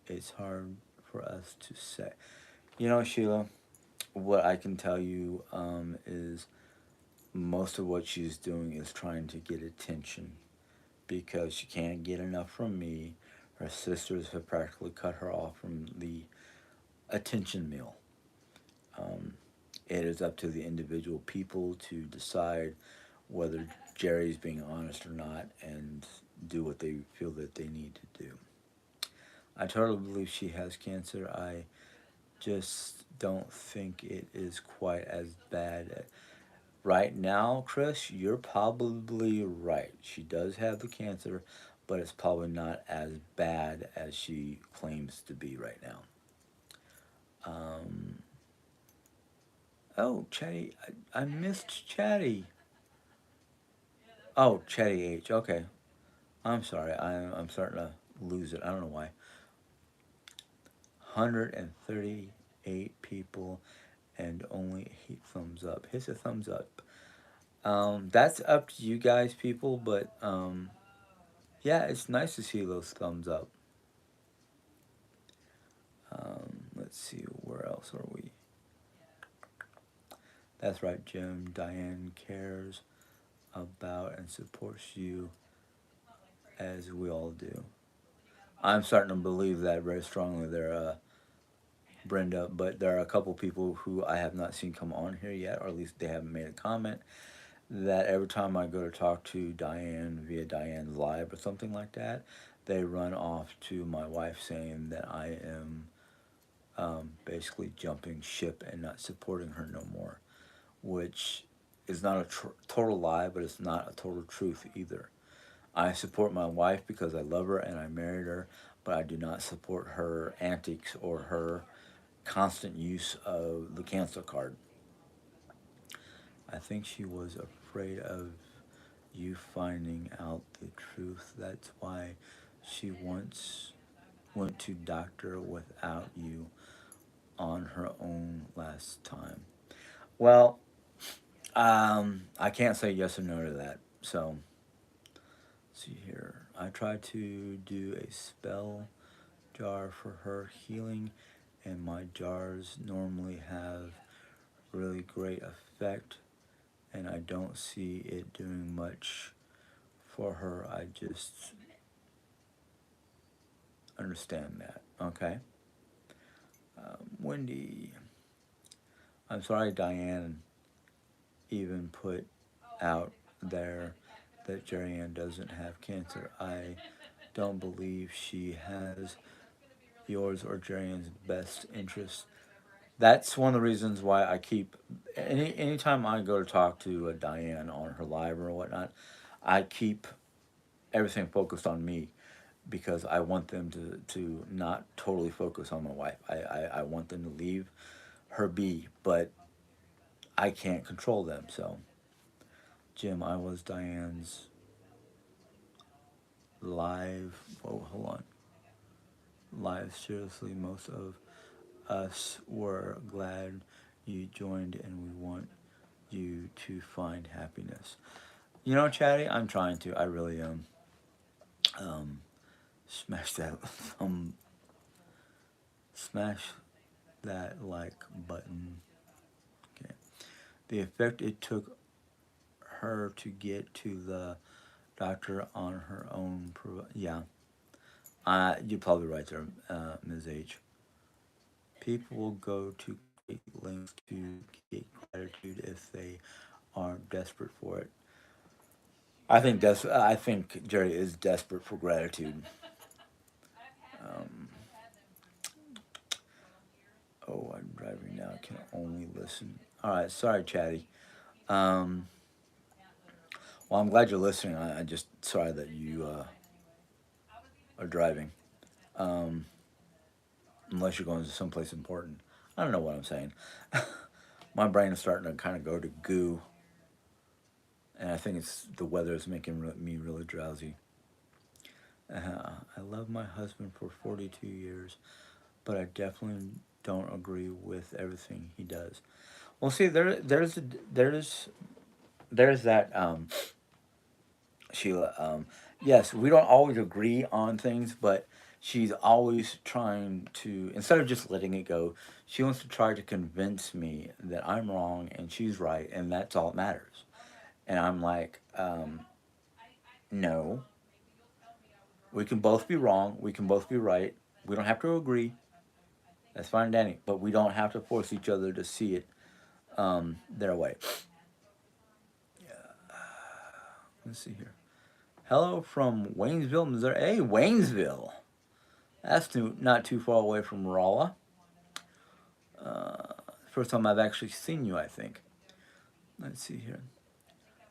A: It's hard for us to say. You know, Sheila, what I can tell you is most of what she's doing is trying to get attention because she can't get enough from me. Her sisters have practically cut her off from the attention meal. Um, it is up to the individual people to decide whether Jerry's being honest or not and do what they feel that they need to do. I totally believe she has cancer. I just don't think it is quite as bad. Right now, Chris, you're probably right. She does have the cancer, but it's probably not as bad as she claims to be right now. Um, oh, Chatty, I missed Chatty. Oh, Chatty H. Okay, I'm sorry. I'm starting to lose it. I don't know why. 138 people and only 8 thumbs up. Hit a thumbs up. That's up to you guys, people, but yeah, it's nice to see those thumbs up. Let's see, where else are we? That's right, Jim. Diane cares about and supports you as we all do. I'm starting to believe that very strongly there, Brenda, but there are a couple people who I have not seen come on here yet, or at least they haven't made a comment, that every time I go to talk to Diane via Diane's Live or something like that, they run off to my wife saying that I am basically jumping ship and not supporting her no more, which is not a total lie, but it's not a total truth either. I support my wife because I love her and I married her, but I do not support her antics or her constant use of the cancel card. I think she was afraid of you finding out the truth. That's why she once went to doctor without you on her own last time. Well, I can't say yes or no to that. So, let's see here. I tried to do a spell jar for her healing, and my jars normally have really great effect, and I don't see it doing much for her. I just understand that. Okay. Wendy, I'm sorry Diane even put out there that Jerry Ann doesn't have cancer. I don't believe she has yours or Jerry Ann's best interest. That's one of the reasons why I keep anytime I go to talk to Diane on her live or whatnot, I keep everything focused on me because I want them to not totally focus on my wife. I want them to leave her be, but I can't control them. So, Jim, I was Diane's live. Oh, hold on. Live, seriously, most of us were glad you joined and we want you to find happiness. You know, Chatty, I'm trying to. I really am. Um, smash that smash that like button. Okay. The effect it took her to get to the doctor on her own. Yeah, you're probably right there, Ms. H. People will go to great lengths to get gratitude if they are desperate for it. I think Jerry is desperate for gratitude. Um, oh, I'm driving now. Can only listen. All right, sorry, Chatty. Um, well, I'm glad you're listening. I just sorry that you are driving. Um, unless you're going to someplace important. I don't know what I'm saying. My brain is starting to kind of go to goo, and I think it's the weather is making me really drowsy. I love my husband for 42 years, but I definitely don't agree with everything he does. Well, see, there's that Sheila. Yes, we don't always agree on things, but she's always trying to, instead of just letting it go, she wants to try to convince me that I'm wrong and she's right, and that's all that matters. And I'm like, no, we can both be wrong, we can both be right. We don't have to agree. That's fine, Danny, but we don't have to force each other to see it their way. Let's see here. Hello from Waynesville, Missouri. Hey, Waynesville. Not too far away from Rolla. First time I've actually seen you, I think. Let's see here.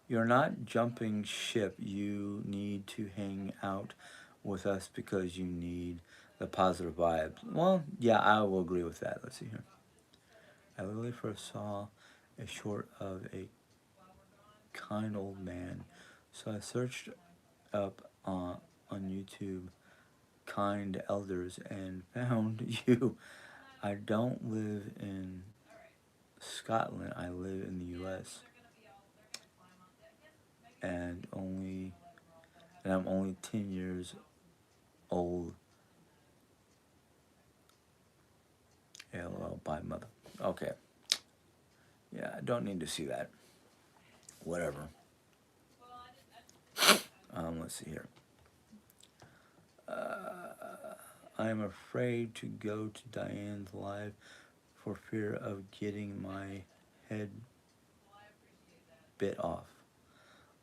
A: You're not jumping ship. You need to hang out with us because you need the positive vibes. Well, yeah, I will agree with that. Let's see here. I literally first saw a short of a kind old man, so I searched up on YouTube kind elders and found you. I don't live in Scotland. I live in the U.S. and only and I'm only 10 years old. LOL by mother. Okay. Yeah, I don't need to see that. Whatever. Let's see here. I am afraid to go to Diane's live for fear of getting my head bit off.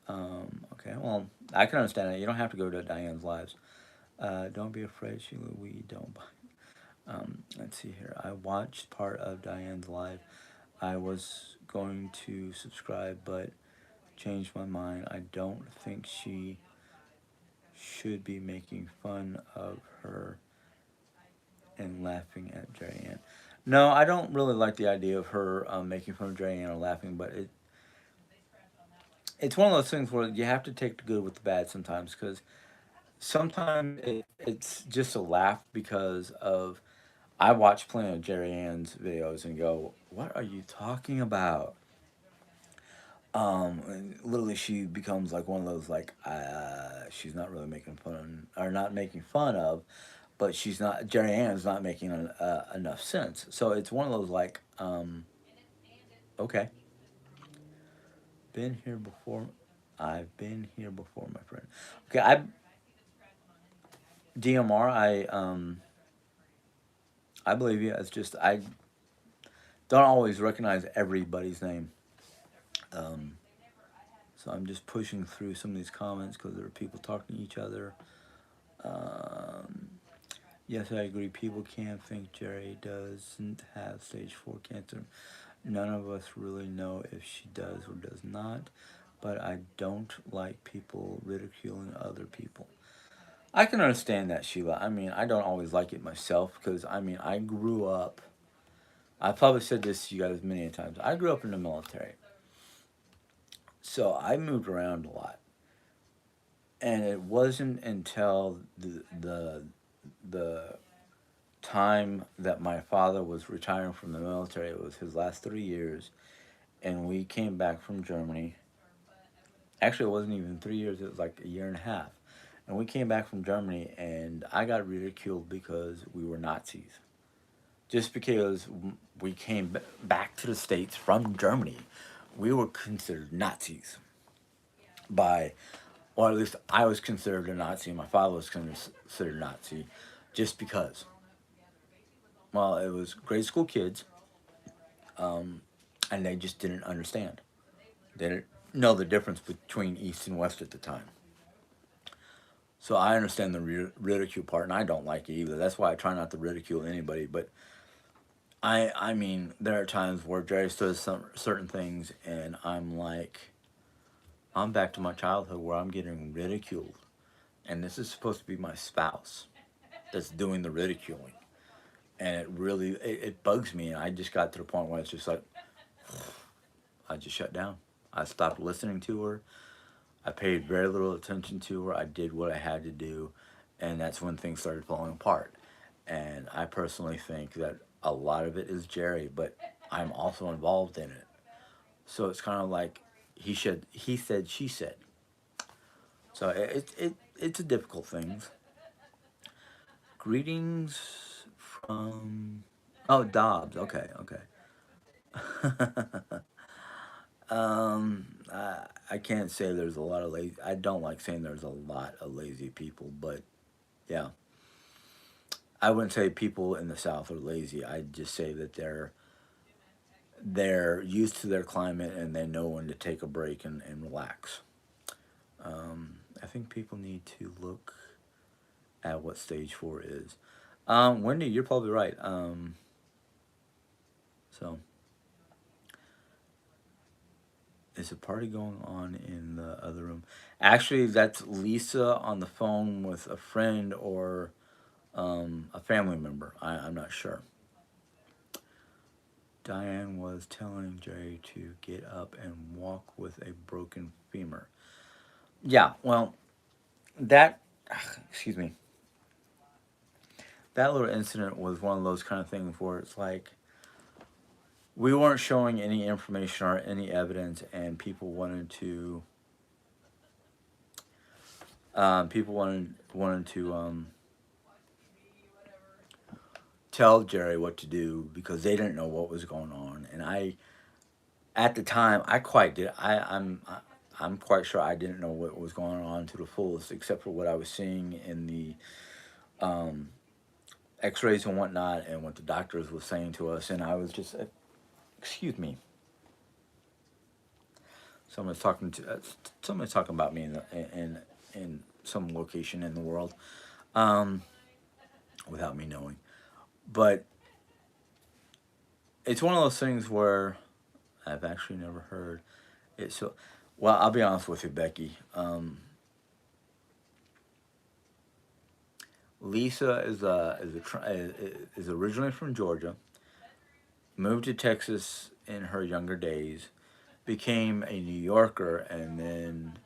A: Okay, well, I can understand that. You don't have to go to Diane's lives. Don't be afraid, Sheila. We don't. Let's see here. I watched part of Diane's live. I was going to subscribe, but changed my mind. I don't think she should be making fun of her and laughing at Jerry Ann. No, I don't really like the idea of her making fun of Jerry Ann or laughing, but it's one of those things where you have to take the good with the bad sometimes because sometimes it's just a laugh because of I watch plenty of Jerry Ann's videos and go, "What are you talking about?" And literally, she becomes like one of those like she's not really making fun or not making fun of, but she's not Jerry Ann's not making enough sense. So it's one of those like okay, been here before. I've been here before, my friend. Okay, I DMR. I believe you. It's just I don't always recognize everybody's name. Um, so I'm just pushing through some of these comments because there are people talking to each other. Um, yes, I agree. People can't think Jerry doesn't have stage 4 cancer. None of us really know if she does or does not, but I don't like people ridiculing other people. I can understand that, Sheila. I mean, I don't always like it myself because, I mean, I grew up, I probably said this to you guys many times. I grew up in the military, so I moved around a lot. And it wasn't until the time that my father was retiring from the military, it was his last 3 years, and we came back from Germany. Actually, it wasn't even 3 years, it was like a year and a half. And we came back from Germany, and I got ridiculed because we were Nazis. Just because we came back to the States from Germany, we were considered Nazis by, or at least I was considered a Nazi, and my father was considered a Nazi, just because. Well, it was grade school kids, and they just didn't understand. They didn't know the difference between East and West at the time. So I understand the ridicule part, and I don't like it either. That's why I try not to ridicule anybody. But I mean, there are times where Jerry says some certain things, and I'm like, I'm back to my childhood where I'm getting ridiculed, and this is supposed to be my spouse that's doing the ridiculing, and it really it bugs me. And I just got to the point where it's just like, I just shut down. I stopped listening to her. I paid very little attention to her. I did what I had to do, and that's when things started falling apart. And I personally think that a lot of it is Jerry, but I'm also involved in it. So it's kind of like he said, she said. So it's a difficult thing. Greetings from Dobbs. Okay, okay. I can't say there's a lot of lazy. I don't like saying there's a lot of lazy people, but yeah, I wouldn't say people in the South are lazy. I'd just say that they're used to their climate and they know when to take a break and relax. I think people need to look at what stage 4 is. Wendy, you're probably right. So, is a party going on in the other room? Actually, that's Lisa on the phone with a friend or a family member. I'm not sure. Diane was telling Jerry to get up and walk with a broken femur. Yeah, well, that, excuse me, that little incident was one of those kind of things where it's like we weren't showing any information or any evidence, and people wanted to tell Jerry what to do because they didn't know what was going on, and at the time, I quite did. I'm quite sure I didn't know what was going on to the fullest, except for what I was seeing in the um, X-rays and whatnot, and what the doctors were saying to us. And I was just, excuse me, someone's talking to someone's talking about me in some location in the world, um, without me knowing. But it's one of those things where I've actually never heard it. So, well, I'll be honest with you, Becky. Lisa is originally from Georgia, moved to Texas in her younger days, became a New Yorker, and then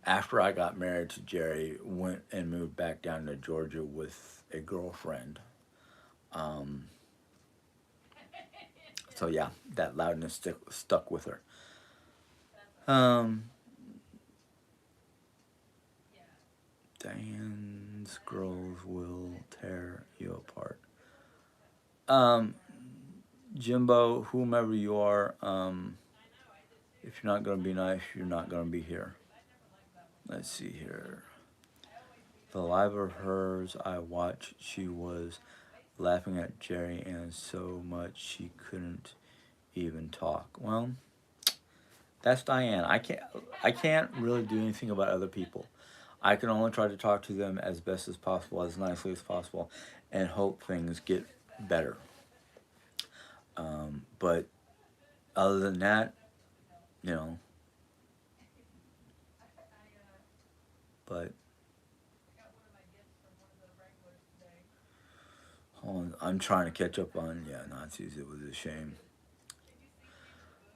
A: after I got married to Jerry, went and moved back down to Georgia with a girlfriend. Um, so yeah, that loudness stuck with her. Um, Diane's girls will tear you apart. Um, Jimbo, whomever you are, if you're not gonna be nice, you're not gonna be here. Let's see here. The live of hers I watched, she was laughing at Jerry and so much she couldn't even talk. Well, that's Diane. I can't really do anything about other people. I can only try to talk to them as best as possible, as nicely as possible, and hope things get better. But other than that, you know, but hold on, I'm trying to catch up on, yeah, Nazis. It was a shame.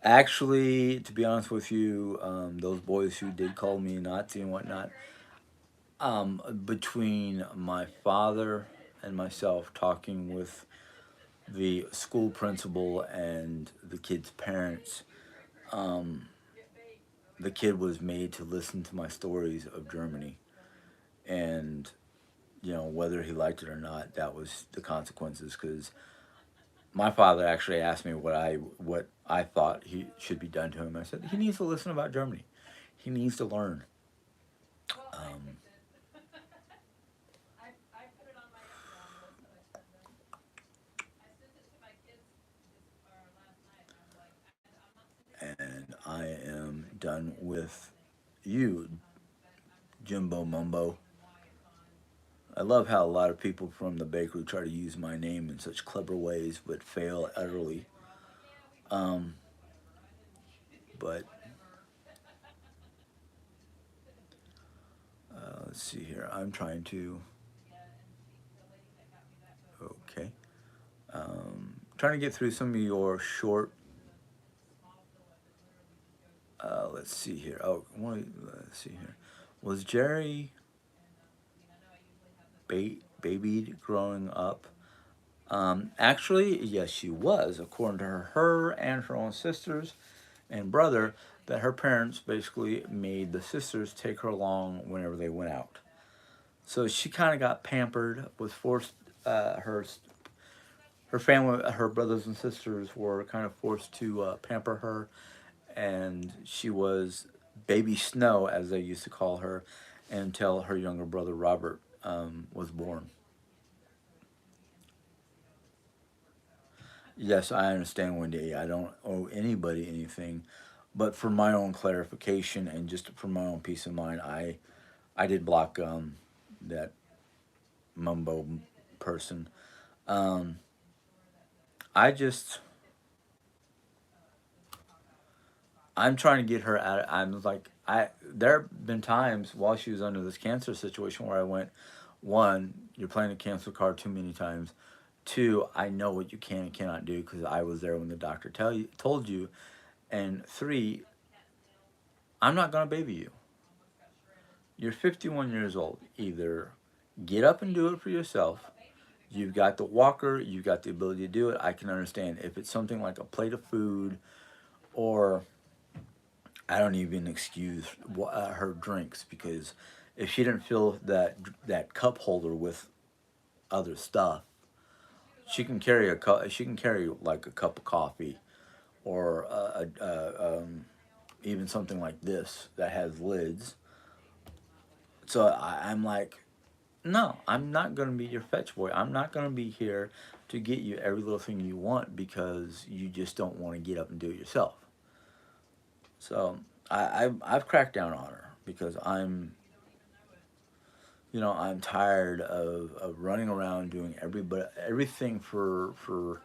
A: Actually, to be honest with you, those boys who did call me a Nazi and whatnot, between my father and myself talking with the school principal and the kid's parents, um, the kid was made to listen to my stories of Germany. And, whether he liked it or not, that was the consequences. Because my father actually asked me what I thought he should be done to him. I said he needs to listen about Germany. He needs to learn. Um, and I am done with you, Jimbo Mumbo. I love how a lot of people from the bakery try to use my name in such clever ways, but fail utterly. Um, but let's see here. I'm trying to. Okay. Trying to get through some of your short let's see here. Oh, let's see here. Was Jerry babied growing up? Actually, yes, she was. According to her and her own sisters and brother, that her parents basically made the sisters take her along whenever they went out. So she kind of got pampered, was forced. Her family, her brothers and sisters were kind of forced to pamper her, and she was baby Snow, as they used to call her, until her younger brother Robert was born. Yes, I understand, Wendy. I don't owe anybody anything, but for my own clarification and just for my own peace of mind, I did block that mumbo person. Um, I just I'm trying to get her out. I'm like I. There have been times while she was under this cancer situation where I went, one, you're playing a cancer card too many times. Two, I know what you can and cannot do because I was there when the doctor told you. And three, I'm not gonna baby you. You're 51 years old. Either get up and do it for yourself. You've got the walker. You've got the ability to do it. I can understand if it's something like a plate of food or I don't even excuse her drinks because if she didn't fill that cup holder with other stuff, she can carry a cup. She can carry like a cup of coffee or even something like this that has lids. So I'm like, no, I'm not gonna be your fetch boy. I'm not gonna be here to get you every little thing you want because you just don't want to get up and do it yourself. So I've cracked down on her because I'm tired of running around doing everything for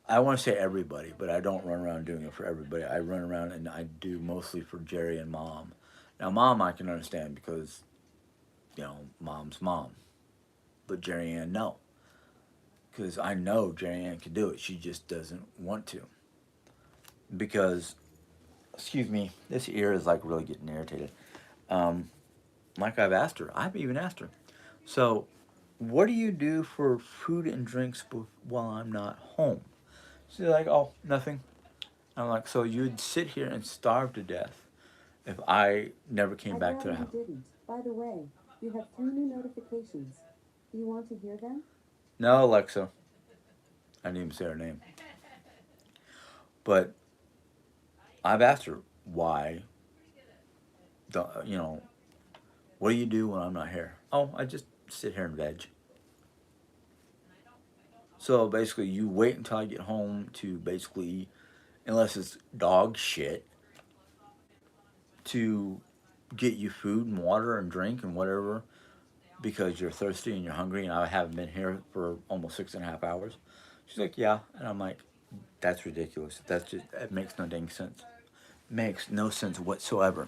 A: I want to say everybody, but I don't run around doing it for everybody. I run around and I do mostly for Jerry and Mom. Now, Mom I can understand because Mom's mom, but Jerry Ann no, because I know Jerry Ann can do it. She just doesn't want to because excuse me, this ear is like really getting irritated. Um, like I've even asked her. So, what do you do for food and drinks while I'm not home? She's like, oh, nothing. I'm like, so you'd sit here and starve to death if I never came
B: I'd
A: back to
B: rather
A: the
B: you
A: house.
B: didn't. By the way, you have 3 new notifications. Do you want to hear them?
A: No, Alexa. I didn't even say her name. But I've asked her why. What do you do when I'm not here? Oh, I just sit here and veg. So basically, you wait until I get home to basically, unless it's dog shit, to get you food and water and drink and whatever because you're thirsty and you're hungry and I haven't been here for almost 6.5 hours. She's like, yeah. And I'm like, that's ridiculous. It makes no dang sense. Makes no sense whatsoever.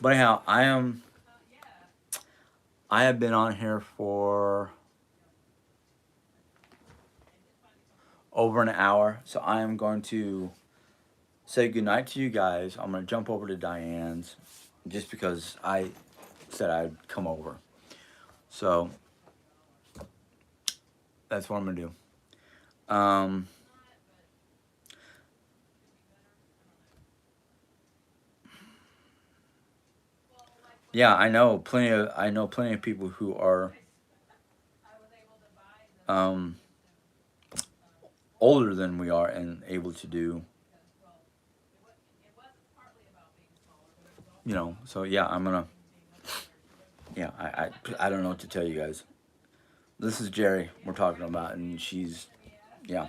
A: But anyhow, I have been on here for over an hour. So I am going to say goodnight to you guys. I'm going to jump over to Diane's just because I said I'd come over. So that's what I'm going to do. Yeah, I know plenty of people who are um, older than we are and able to do, So yeah, I don't know what to tell you guys. This is Jerry we're talking about, and she's, yeah.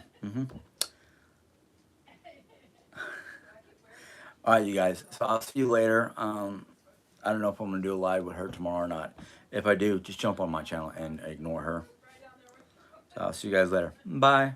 A: All right, you guys. So I'll see you later. I don't know if I'm gonna do a live with her tomorrow or not. If I do, just jump on my channel and ignore her. So I'll see you guys later. Bye.